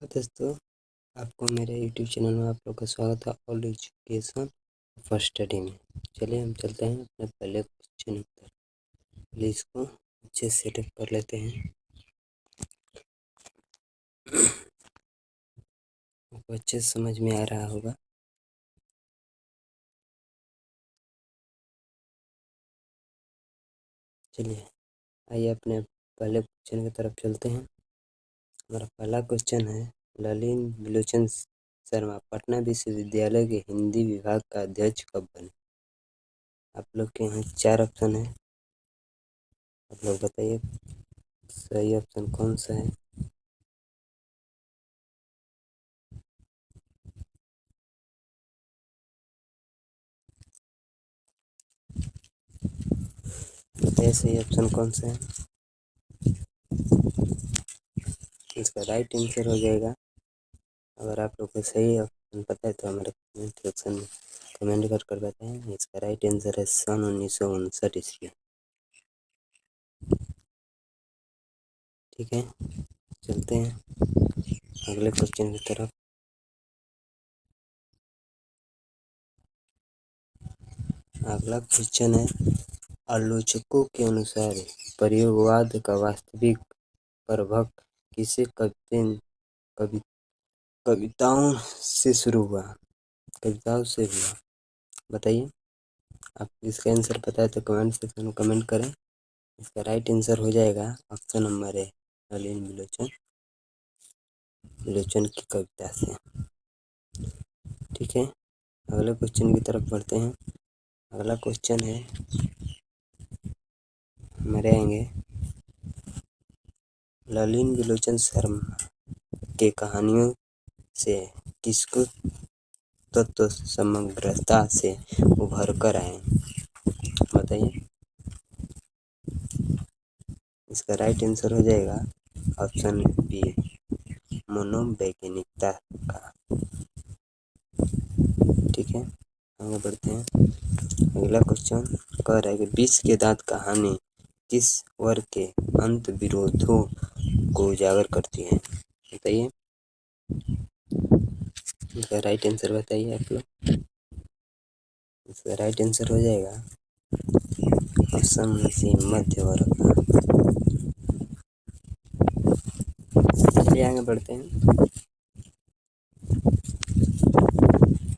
दोस्तों, आपको मेरे यूट्यूब चैनल में आप लोग का स्वागत है। ऑल एजुकेशन फर्स्ट स्टडी में चलिए हम चलते हैं अपने पहले क्वेश्चन उत्तर। पहले इसको अच्छे से सेटअप कर लेते हैं। आपको अच्छे से समझ में आ रहा होगा। चलिए आइए अपने पहले क्वेश्चन की तरफ चलते हैं। हमारा पहला क्वेश्चन है, ललिन विलोचन शर्मा पटना विश्वविद्यालय के हिंदी विभाग का अध्यक्ष कब बने? आप लोग के यहाँ 4 ऑप्शन है, आप लोग बताइए सही ऑप्शन कौन सा है। बताइए सही ऑप्शन कौन सा है। इसका राइट आंसर हो जाएगा। अगर आप लोग को सही ऑप्शन पता है तो हमारे कमेंट सेक्शन में कमेंट कर बताएं। इसका राइट आंसर है सन 1959 ईस्वी। ठीक है, चलते हैं अगले क्वेश्चन की तरफ। अगला क्वेश्चन है, आलोचकों के अनुसार प्रयोगवाद का वास्तविक प्रभाव किसे कविताओं से शुरू हुआ? कविताओं से हुआ, बताइए। आप इसका आंसर पता है तो कमेंट सेक्शन में कमेंट करें। इसका राइट आंसर हो जाएगा ऑप्शन नंबर है, नलिन विलोचन की कविता से। ठीक है, अगले क्वेश्चन की तरफ बढ़ते हैं। अगला क्वेश्चन है हमारे आएंगे, ललिन विलोचन शर्मा के कहानियों से किसको तत्व समग्रता से उभर कर आए? बताइए। इसका राइट आंसर हो जाएगा ऑप्शन बी, मनोवैज्ञानिकता का। ठीक है, आगे बढ़ते हैं। अगला क्वेश्चन कह रहा है कि विष के दांत कहानी किस वर्ग के अंत विरोधों को उजागर करती है? बताइए। इसका राइट आंसर बताइए आप लोग। इसका राइट आंसर हो जाएगा ऑप्शन सी, मध्य वर्ग का। चलिए आगे बढ़ते हैं।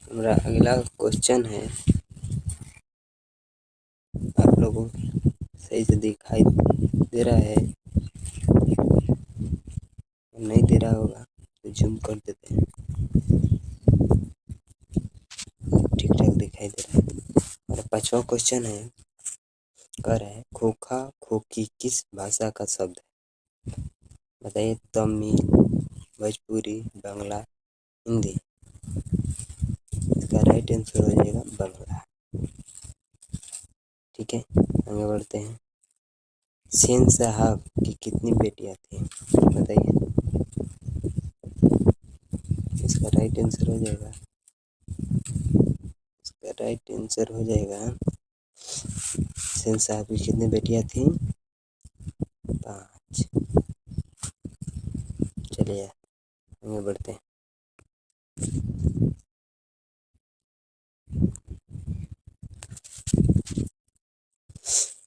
हमारा अगला क्वेश्चन है, आप लोगों को सही से दिखाई दे रहा है, नहीं दे रहा होगा तो जूम कर देते हैं। ठीक ठाक दिखाई दे रहा है। हमारा 5वां क्वेश्चन है, कह रहा है खोखा खोखी किस भाषा का शब्द है? बताइए। तमिल, भोजपुरी, बांग्ला, हिंदी। इसका राइट आंसर हो जाएगा बांग्ला। ठीक है, आगे बढ़ते हैं। सेन साहब की कितनी बेटियां थी? बताइए। इसका राइट आंसर हो जाएगा, इसका राइट आंसर हो जाएगा, सेन साहब की कितनी बेटियां थी? 5। चलिए आगे बढ़ते हैं।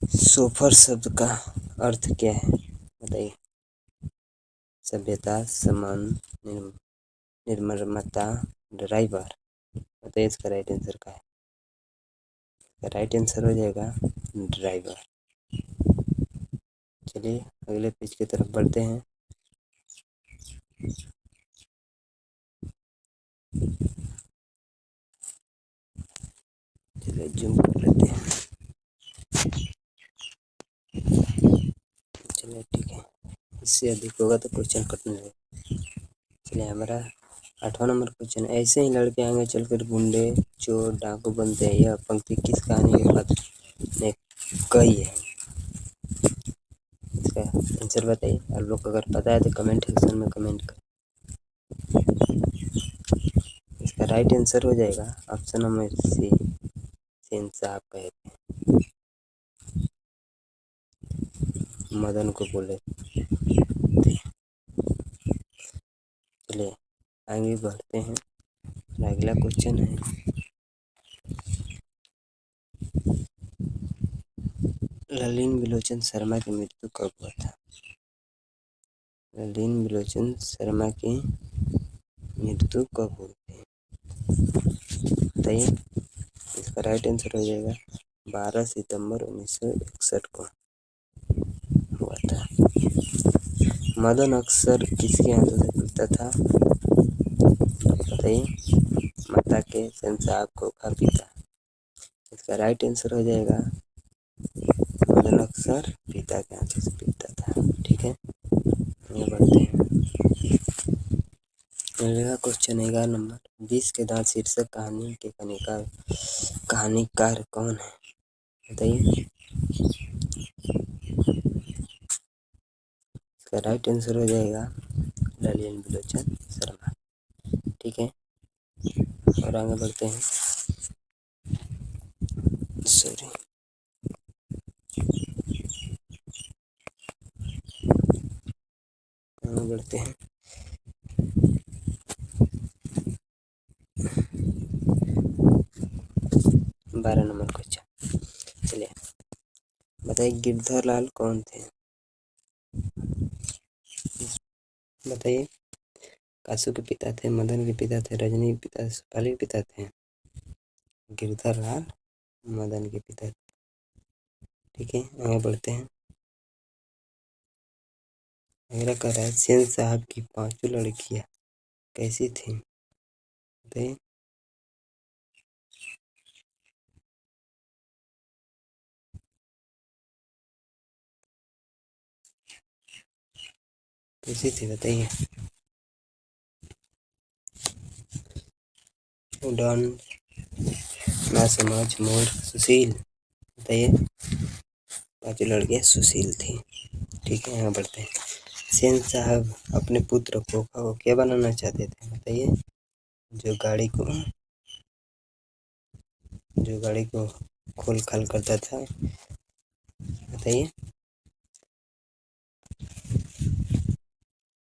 सोफर शब्द का अर्थ क्या है? बताइए। सभ्यता, समान, निर्ममता, ड्राइवर। बताइए इसका राइट आंसर क्या है। राइट आंसर हो जाएगा ड्राइवर। चलिए अगले पेज की तरफ बढ़ते हैं। चलिए जूम कर लेते हैं। चलिए ठीक है, इससे अधिक होगा तो क्वेश्चन कटने लगेगा। चलिए हमारा 8वां नंबर क्वेश्चन, ऐसे ही लड़के आगे चलकर गुंडे, चोर, डाकू बनते हैं। यह पंक्ति किस कहानी के पात्र ने कही है? इसका आंसर बताइए। आप लोग को अगर पता है तो कमेंट सेक्शन में कमेंट करें। इसका राइट आंसर हो जाएगा ऑप्शन नंबर सी, सेन साहब कहे थे, मदन को बोले थे। चलिए आगे बढ़ते हैं। अगला क्वेश्चन है, ललिन विलोचन शर्मा की मृत्यु कब हुआ था? ललिन विलोचन शर्मा की मृत्यु कब हुई थी बताइए। इसका राइट आंसर हो जाएगा 12 सितंबर 1961 को हुआ था। मदन अक्सर किसके हाथों से पीता था बताइए। माता के शहंशाह का पिता। इसका राइट आंसर हो जाएगा मदन अक्सर पिता के हाथों से पीता था। ठीक है, आगे बढ़ते हैं। अगला क्वेश्चन 11 नंबर, विष के दांत शीर्षक कहानी के कहानीकार कौन है बताइए। इसका राइट आंसर हो जाएगा ललिन विलोचन शर्मा। ठीक है, और आगे बढ़ते हैं। सॉरी, आगे बढ़ते हैं। 12 नंबर क्वेश्चन, चलिए बताइए, गिरधर लाल कौन थे बताइए। कासू के पिता थे, मदन के पिता थे, रजनी के पिता, सुपाली के पिता थे। गिरधर लाल मदन के पिता थे। ठीक है, आगे बढ़ते हैं। अगला कह रहा है, सेन साहब की 5 लड़कियां कैसी थी बताइए। कैसी थी बताइए। उड़ान, नासमझ, मूर्ख, सुशील बताइए। 5 लड़कियां सुशील थी। ठीक है, आगे बढ़ते हैं। सेन साहब अपने पुत्र खोखा को क्या बनाना चाहते थे बताइए। जो गाड़ी को खोल खाल करता था बताइए।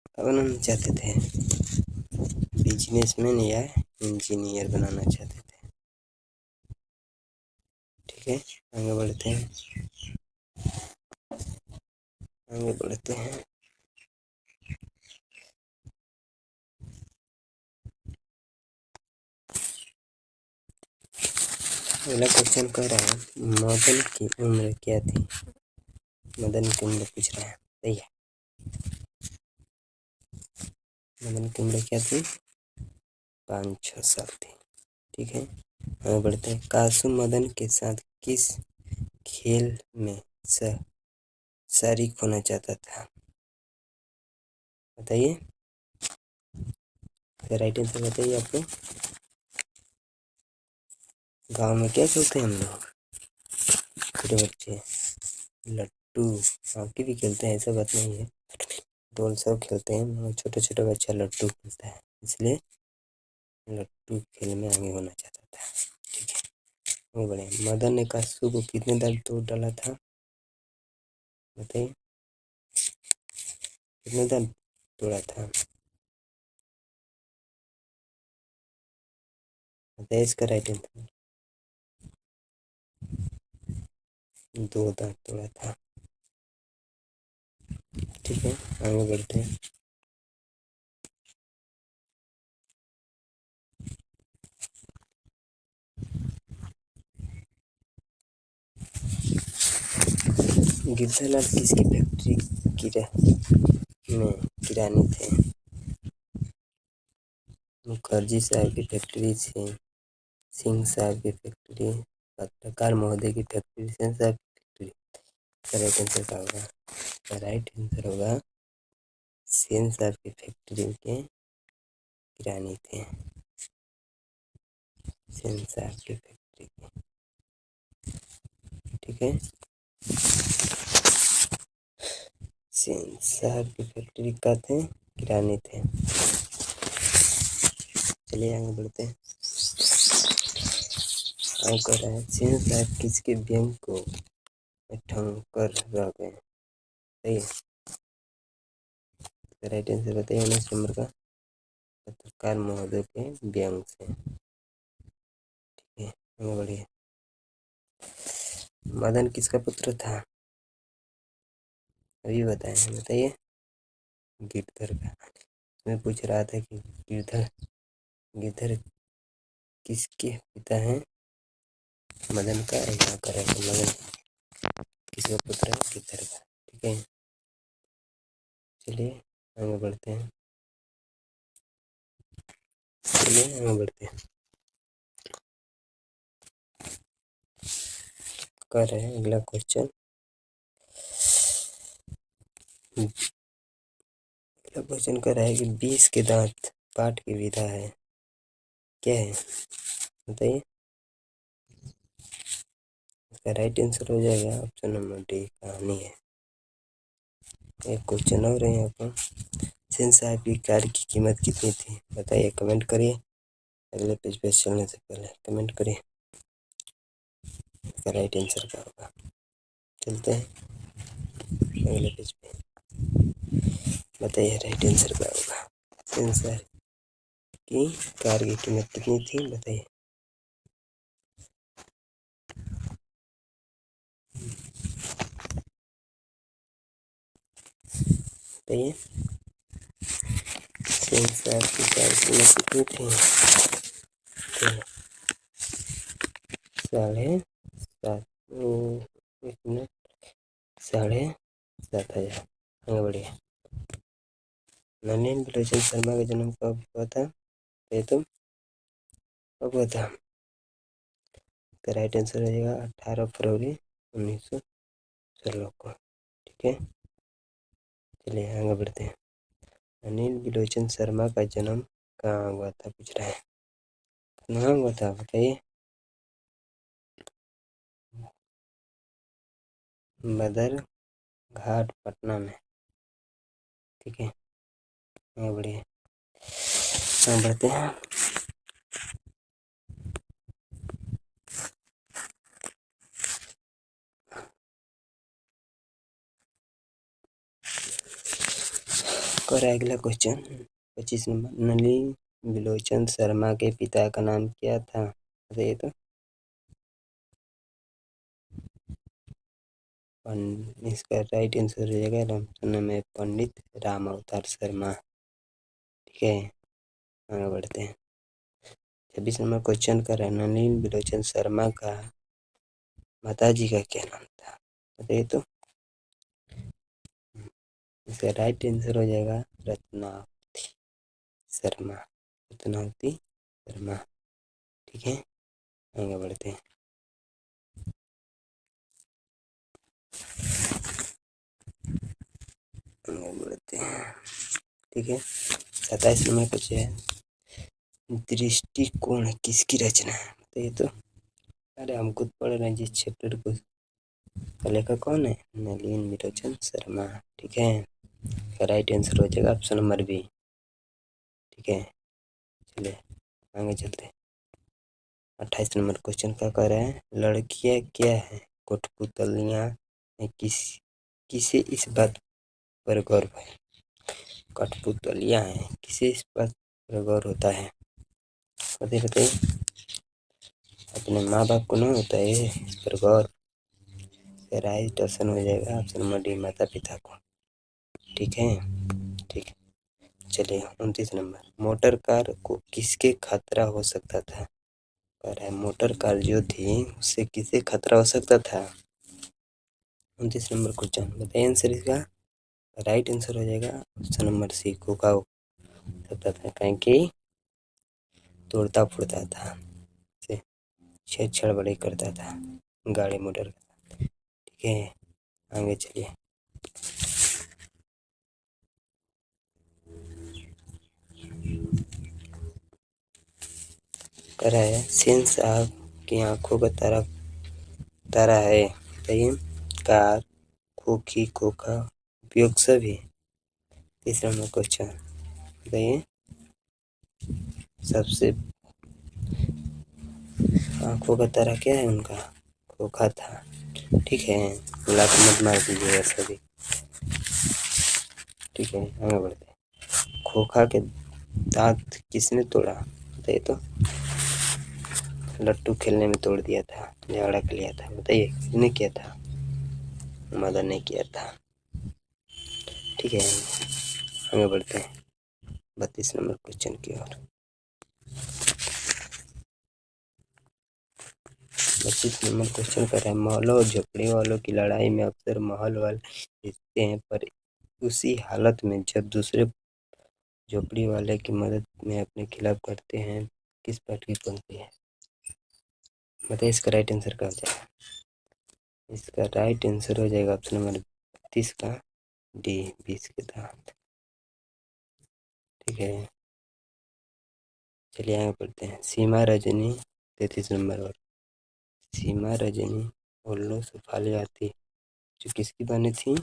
क्या बनाना चाहते थे? बिजनेसमैन या इंजीनियर बनाना चाहते थे। ठीक है, आगे बढ़ते हैं। आगे बढ़ते हैं। अगला क्वेश्चन कह रहा है, मदन की उम्र क्या थी? मदन की उम्र पूछ रहा है, सही है। मदन की उम्र क्या थी? 5-6 साल थी। ठीक है, आगे बढ़ते हैं। कासू मदन के साथ किस खेल में शरीक होना चाहता था बताइए। राइट आंसर बताइए आपको। गांव में क्या खेलते हैं हम लोग छोटे बच्चे? लट्टू। हॉकी भी खेलते हैं, ऐसा बात नहीं है। ढोल सब खेलते हैं, मगर छोटे छोटे बच्चा लट्टू खेलता है, इसलिए लट्टू खेल में आगे होना चाहता था। ठीक है, वो बढ़िया। मदन ने कासू को कितने दांत तोड़ डाला था बताइए। कितने दांत तोड़ा था बताइए। इसका राइट आंसर 2 दांत तोड़ा था। ठीक है, आगे बढ़ते हैं। गिरधरलाल किसकी फैक्ट्री में किरानी थे? मुखर्जी साहब की फैक्ट्री थी, सिंह साहब की फैक्ट्री, पत्रकार महोदय की फैक्ट्री, सेन साहब की फैक्ट्री। राइट आंसर क्या होगा? राइट आंसर होगा सेन साहब की फैक्ट्री के किरानी थे। सेन साहब की फैक्ट्री के। ठीक है, सेन साहब की फैक्ट्री का थे, किरानी थे। चलिए आगे बढ़ते हैं। आगे कह रहा है, सेन साहब किसके व्यंग को ठंग कर रह गए? सही है, राइट आंसर बताइए 19 नंबर का। पत्रकार महोदय के व्यंग से। ठीक है, आगे बढ़िए। मदन किसका पुत्र था? अभी बताइए। गिरधर का। मैं पूछ रहा था कि गिरधर गिरधर किसके पिता हैं? मदन का यहाँ करें तो मदन किसका पुत्र है? गिरधर का। ठीक है, चलिए आगे बढ़ते हैं। कर रहे हैं अगला क्वेश्चन। अगला क्वेश्चन कर रहा है कि 20 के दांत पाठ की विधा है, क्या है बताइए। इसका राइट आंसर हो जाएगा ऑप्शन नंबर डी, कहानी है। एक क्वेश्चन और है यहाँ पर। सेन साहब की कार की कीमत कितनी थी? बताइए, कमेंट करिए। अगले पेज पे चलने से पहले कमेंट करिए, इसका राइट आंसर क्या होगा। चलते हैं अगले पेज पे। बताइए राइट आंसर क्या होगा। सेन साहब की कार की कीमत कितनी थी? बताइए। बताइए, सेन साहब की कार की कीमत कितनी थी? साढ़े सात, एक मिनट, 7,500। आगे बढ़िए। नलिनी बिलोचन शर्मा का जन्म कब हुआ था? ये तो कब हुआ था? इसका राइट आंसर हो जाएगा 18 फरवरी 1916 को। ठीक है, चलिए आगे बढ़ते हैं। अनिल बिलोचन शर्मा का जन्म कहाँ हुआ था पूछ रहा है, कहाँ हुआ था बताइए। बदर घाट पटना में। ठीक है, आगे बढ़िए। आगे बढ़ते हैं। और अगला क्वेश्चन 25 नंबर। नलिनी बिलोचन शर्मा के पिता का नाम क्या था बताइए तो। इसका राइट आंसर हो जाएगा ऑप्शन में पंडित राम अवतार शर्मा। ठीक है, आगे बढ़ते हैं। 26 नंबर क्वेश्चन कर रहे हैं। नलिनी बिलोचन शर्मा का माताजी का क्या नाम था बताइए तो। इसका राइट आंसर हो जाएगा रत्नावती शर्मा। रत्नावती शर्मा। ठीक है, आगे बढ़ते हैं। आगे बढ़ते हैं। ठीक है, 27 नंबर क्वेश्चन है। दृष्टिकोण किसकी रचना है बताइए तो। अरे हम खुद पढ़ रहे हैं जिस चैप्टर को, लेखक कौन है? नलिनी बिलोचन शर्मा। ठीक है, राइट आंसर हो जाएगा ऑप्शन नंबर बी। ठीक है, चलिए आगे चलते हैं। 28 नंबर क्वेश्चन क्या कह रहे हैं। लड़कियां क्या है? कठपुतलियां हैं। किसे इस बात पर गौर है? कठपुतलियां हैं, किसे इस बात पर गौर होता है बताइए। अपने माँ बाप को नहीं होता है इस पर गौर। राइट ऑप्शन हो जाएगा ऑप्शन नंबर डी, माता पिता को। ठीक है, ठीक। चलिए 29 नंबर। मोटर कार को किसके खतरा हो सकता था? कह रहा है मोटर कार जो थी उससे किसे खतरा हो सकता था। 29 नंबर क्वेश्चन बताइए आंसर इसका। राइट आंसर हो जाएगा ऑप्शन नंबर सी, खोखा हो सकता था, कहीं कि तोड़ता फोड़ता था, से छेड़छाड़ बड़ी करता था गाड़ी मोटर का। ठीक है, आगे चलिए। कह रहा है सेन साहब की आंखों का तारा तारा है बताइए। कार, खोखी, खोखा, उपयोग सभी। तीसरा नंबर क्वेश्चन बताइए। सबसे आंखों का तारा क्या है उनका? खोखा था। ठीक है, लात मत मार दीजिएगा सभी। ठीक है, आगे बढ़ते हैं। खोखा के दांत किसने तोड़ा? बताइए तो। लट्टू खेलने में तोड़ दिया था, झगड़ा कर लिया था। बताइए किसने किया था? मदन ने किया था। ठीक है, आगे बढ़ते हैं 32 नंबर क्वेश्चन की ओर। 32 नंबर क्वेश्चन कर रहे हैं, महलों और झोपड़ी वालों की लड़ाई में अक्सर महल वाले जीतते हैं, पर उसी हालत में जब दूसरे झोपड़ी वाले की मदद में अपने खिलाफ करते हैं, किस पाठ की पंक्ति है? बताइए इसका राइट आंसर क्या हो जाएगा? इसका राइट आंसर हो जाएगा ऑप्शन नंबर 32 का डी, 20 के दांत। ठीक है, चलिए आगे बढ़ते हैं। सीमा रजनी 33 नंबर। और सीमा रजनी उल्लू सुफाली आती, जो किसकी बनी थी?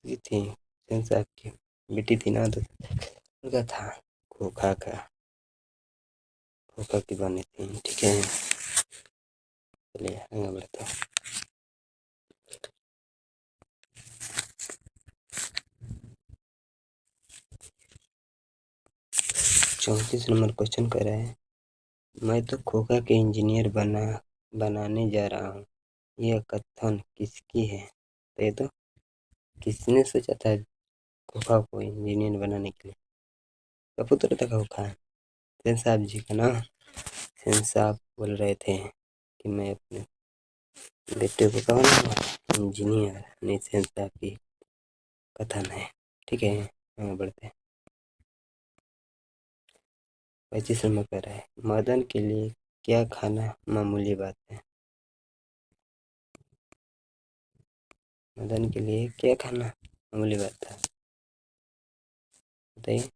थी सेन साहब की बेटी थी ना, तो उनका था खोखा का, खोखा की बनी थी। ठीक है, चलिए आगे बढ़ते हैं। 34 नंबर क्वेश्चन कर रहे हैं, मैं तो खोखा के इंजीनियर बनाने जा रहा हूँ, यह कथन किसकी है? तो ये तो किसने सोचा था खोखा को इंजीनियर बनाने के लिए? कपूर था खोखा, सेन साहब जी का ना। सेन साहब बोल रहे थे कि मैं अपने बेटे को कहूँगा इंजीनियर, नहीं सेन साहब की कथन है। ठीक है, आगे बढ़ते हैं। 25 नंबर पर है, मदन के लिए क्या खाना मामूली बात है? मदन के लिए क्या खाना मामूली बात था? बताइए।